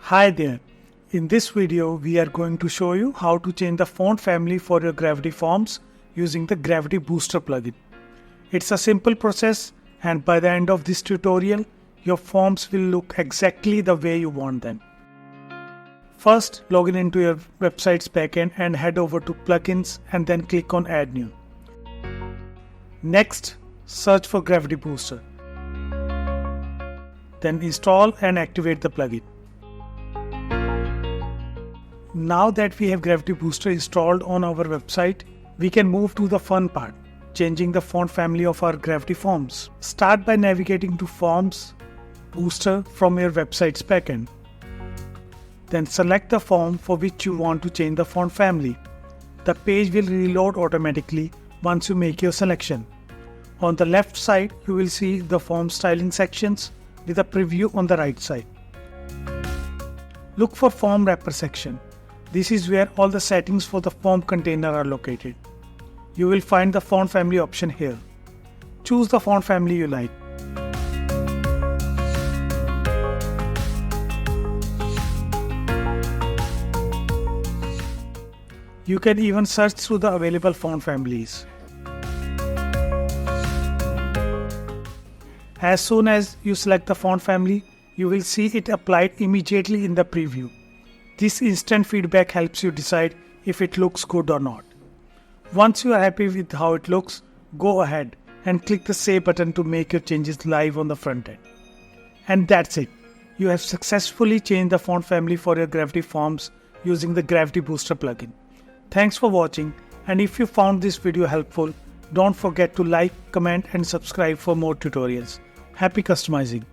Hi there. In this video, we are going to show you how to change the font family for your Gravity forms using the Gravity Booster plugin. It's a simple process, and by the end of this tutorial, your forms will look exactly the way you want them. First, log in into your website's backend and head over to Plugins and then click on Add New. Next, search for Gravity Booster. Then install and activate the plugin. Now that we have Gravity Booster installed on our website, we can move to the fun part, changing the font family of our Gravity forms. Start by navigating to Forms, Booster from your website's backend. Then select the form for which you want to change the font family. The page will reload automatically once you make your selection. On the left side, you will see the form styling sections with a preview on the right side. Look for Form Wrapper section. This is where all the settings for the form container are located. You will find the font family option here. Choose the font family you like. You can even search through the available font families. As soon as you select the font family, you will see it applied immediately in the preview. This instant feedback helps you decide if it looks good or not. Once you are happy with how it looks, go ahead and click the Save button to make your changes live on the front end. And that's it. You have successfully changed the font family for your Gravity forms using the Gravity Booster plugin. Thanks for watching, and if you found this video helpful, don't forget to like, comment and subscribe for more tutorials. Happy customizing!